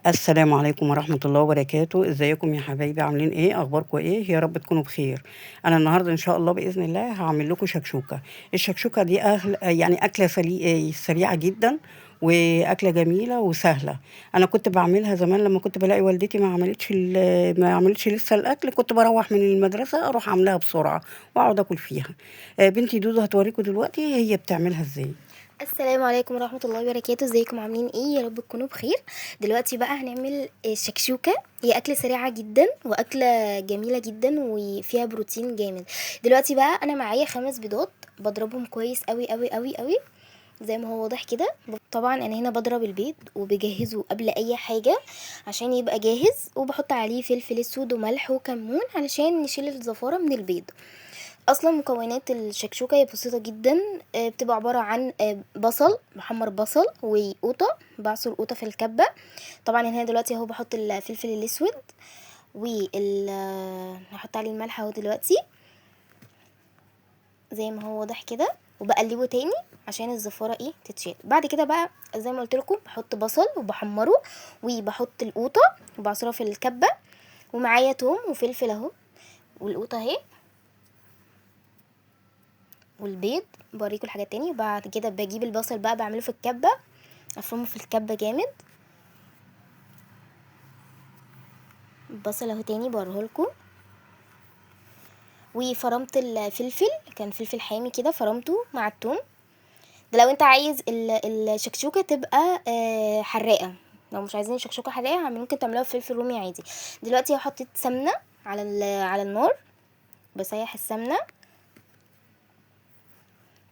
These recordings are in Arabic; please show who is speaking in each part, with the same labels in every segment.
Speaker 1: السلام عليكم ورحمة الله وبركاته. ازيكم يا حبايبي؟ عاملين ايه؟ اخباركم ايه؟ يا رب تكونوا بخير. انا النهارده ان شاء الله باذن الله هعمل لكم شكشوكة. الشكشوكة دي يعني اكلة سريعة جدا، واكلة جميلة وسهلة. انا كنت بعملها زمان لما كنت بلاقي والدتي ما عملتش لسه الاكل، كنت بروح من المدرسة اروح عاملاها بسرعة واقعد اكل فيها. بنتي دودو هتوريكم دلوقتي هي بتعملها ازاي.
Speaker 2: السلام عليكم ورحمة الله وبركاته. ازيكم عاملين ايه؟ يا رب تكونوا بخير. دلوقتي بقى هنعمل الشكشوكة. هي أكلة سريعة جدا وأكلة جميلة جدا وفيها بروتين جامد. دلوقتي بقى أنا معايا 5 بيضات، بضربهم كويس قوي قوي قوي قوي زي ما هو واضح كده. طبعا انا هنا بضرب البيض وبجهزه قبل اي حاجة عشان يبقى جاهز، وبحط عليه فلفل اسود وملح وكمون علشان نشيل الزفارة من البيض. اصلا مكونات الشكشوكه هي بسيطه جدا. بتبقى عباره عن بصل، بحمر بصل وقوطه، بعصر قوطه في الكبه. طبعا هنا دلوقتي اهو بحط الفلفل الاسود وال هحط عليه الملح اهو دلوقتي زي ما هو واضح كده، وبقلبه تاني عشان الزفاره تتشال. بعد كده بقى زي ما قلت لكم بحط بصل وبحمره، وبحط القوطه وبعصرها في الكبه، ومعايا توم وفلفل اهو، والقوطه اهي، والبيض. بوريكم الحاجات تاني. وبعد كده بجيب البصل بقى بعمله في الكبه، افرمه في الكبه جامد. البصل اهو تاني بوريهولكم. وفرمت الفلفل، كان فلفل حامي كده فرمته مع التوم. ده لو انت عايز الشكشوكه تبقى حراقه. لو مش عايزين شكشوكه حراقه ممكن تعملوها بفلفل رومي عادي. دلوقتي حطيت سمنه على النار، بسيح السمنه.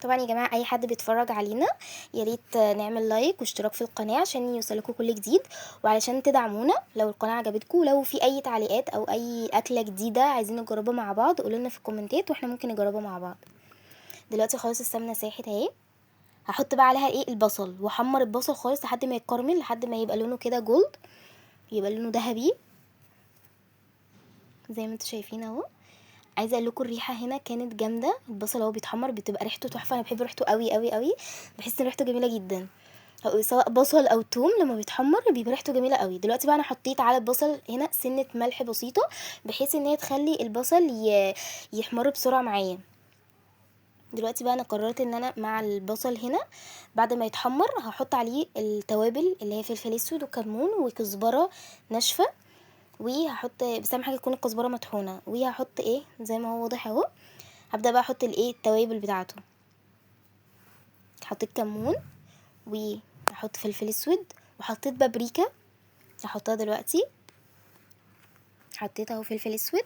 Speaker 2: طبعا يا جماعه اي حد بيتفرج علينا يا ريت نعمل لايك واشتراك في القناه عشان يوصلكوا كل جديد، وعلشان تدعمونا. لو القناه عجبتكم، لو في اي تعليقات او اي اكله جديده عايزين نجربها مع بعض قولوا لنا في الكومنتات واحنا ممكن نجربها مع بعض. دلوقتي خلاص السمنه ساحت اهي. هحط بقى عليها البصل، واحمر البصل خالص لحد ما يتكرمل، لحد ما يبقى لونه كده جولد، يبقى لونه ذهبي زي ما انتوا شايفين اهو. عايزه اقول لكم الريحه هنا كانت جامده. البصل اهو بيتحمر بتبقى ريحته تحفه، انا بحب ريحته قوي قوي قوي، بحس ان ريحته جميله جدا. سواء بصل او توم لما بيتحمر بيبقى ريحته جميله قوي. دلوقتي بقى انا حطيت على البصل هنا سنه ملح بسيطه، بحيث ان هي تخلي البصل يحمر بسرعه معايا. دلوقتي بقى انا قررت ان انا مع البصل هنا بعد ما يتحمر هحط عليه التوابل اللي هي فلفل اسود وكمون وكزبره ناشفه، وهحط بس اهم حاجه تكون الكزبره مطحونه، وهحط زي ما هو واضح اهو. هبدا بقى احط التوابل بتاعته. حطيت كمون، وهحط فلفل اسود، وحطيت بابريكا هحطها دلوقتي. حطيت اهو فلفل اسود.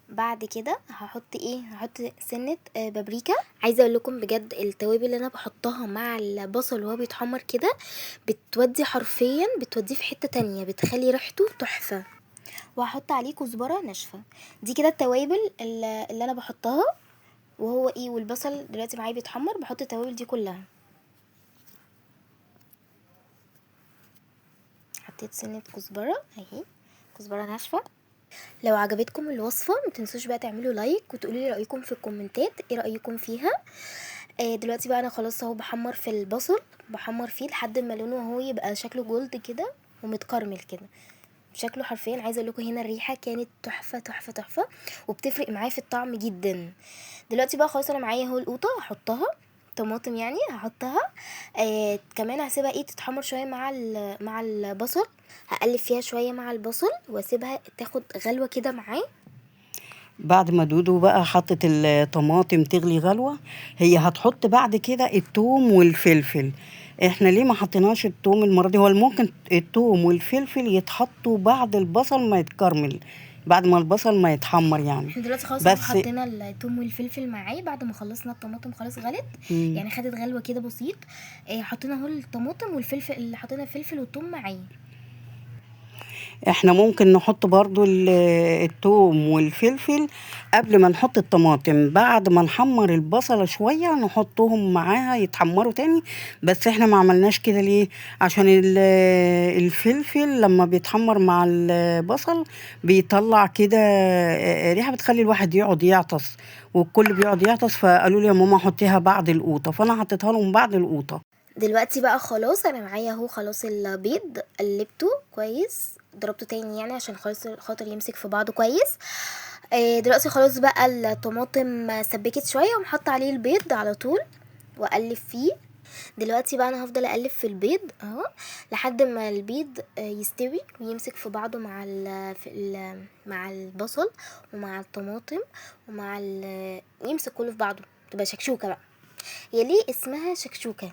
Speaker 2: بعد كده هحط سنه بابريكا. عايزه اقول لكم بجد التوابل اللي انا بحطها مع البصل وهو بيتحمر كده بتودي حرفيا، بتوديه في حته تانية، بتخلي ريحته تحفه. وهحط عليه كزبره ناشفه. دي كده التوابل اللي انا بحطها. وهو والبصل دلوقتي معايا بيتحمر بحط التوابل دي كلها. حطيت سنه كزبره اهي، كزبره ناشفه. لو عجبتكم الوصفه متنسوش بقى تعملوا لايك وتقولوا لي رايكم في الكومنتات ايه رايكم فيها. دلوقتي بقى انا خلاص اهو بحمر في البصل، بحمر فيه لحد ما لونه اهو يبقى شكله جولد كده ومتكرمل كده شكله حرفيا. عايزه اقول لكم هنا الريحه كانت تحفه تحفه تحفه، وبتفرق معايا في الطعم جدا. دلوقتي بقى خلاص انا معايا اهو القوطه هحطها، طماطم يعني هحطها. كمان هسيبها تتحمر شويه مع البصل. هقلب فيها شويه مع البصل واسيبها تاخد غلوه كده معاه.
Speaker 1: بعد ما دودو بقى حطت الطماطم تغلي غلوة، هي هتحط بعد كده التوم والفلفل. احنا ليه ما حطيناش التوم المرة دي؟ هو ممكن التوم والفلفل يتحطوا بعد البصل ما يتكرمل، بعد ما البصل ما يتحمر يعني.
Speaker 2: احنا دلوقتي خلاص اهو
Speaker 1: بس
Speaker 2: حطينا التوم والفلفل معاه بعد ما خلصنا الطماطم خلاص غلت، يعني خدت غلوه كده بسيط. حطينا اهو الطماطم والفلفل، اللي حطينا الفلفل والثوم معاه.
Speaker 1: احنا ممكن نحط برضو التوم والفلفل قبل ما نحط الطماطم، بعد ما نحمر البصلة شوية نحطهم معاها يتحمروا تاني. بس احنا ما عملناش كده ليه؟ عشان الفلفل لما بيتحمر مع البصل بيطلع كده ريحة بتخلي الواحد يقعد يعطس، والكل بيقعد يعطس. فقالوا لي يا ماما حطيها بعد القوطة، فانا حطيتها لهم بعد القوطة.
Speaker 2: دلوقتي بقى خلاص انا معايا اهو خلاص البيض قلبته كويس، ضربته تاني يعني عشان خاطر يمسك في بعضه كويس. دلوقتي خلاص بقى الطماطم سبكت شويه، ومحط عليه البيض على طول واقلب فيه. دلوقتي بقى انا هفضل اقلب في البيض اهو لحد ما البيض يستوي ويمسك في بعضه مع البصل ومع الطماطم يمسك كله في بعضه، تبقى شكشوكه بقى. هي ليه اسمها شكشوكه؟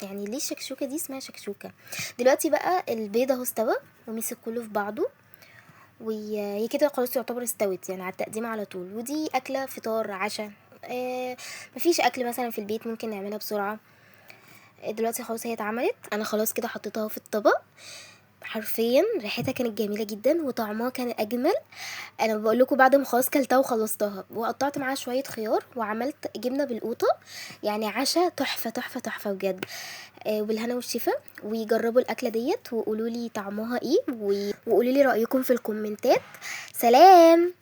Speaker 2: يعني ليه الشكشوكه دي اسمها شكشوكه؟ دلوقتي بقى البيض اهو استوى ومسك كله في بعضه، وهي كده خلاص يعتبر استوت يعني على التقديم على طول. ودي اكله فطار عشاء، مفيش اكل مثلا في البيت ممكن نعملها بسرعه. دلوقتي خلاص هي اتعملت، انا خلاص كده حطيتها في الطبق. حرفيا ريحتها كانت جميله جدا وطعمها كان اجمل. انا بقول لكم بعد ما خلاص كلتها وخلصتها وقطعت معاها شويه خيار وعملت جبنه بالقوطه، يعني عشاء تحفه تحفه تحفه بجد. بالهنا والشفا، ويجربوا الاكله ديت وقولوا لي طعمها ايه، وقولوا لي رايكم في الكومنتات. سلام.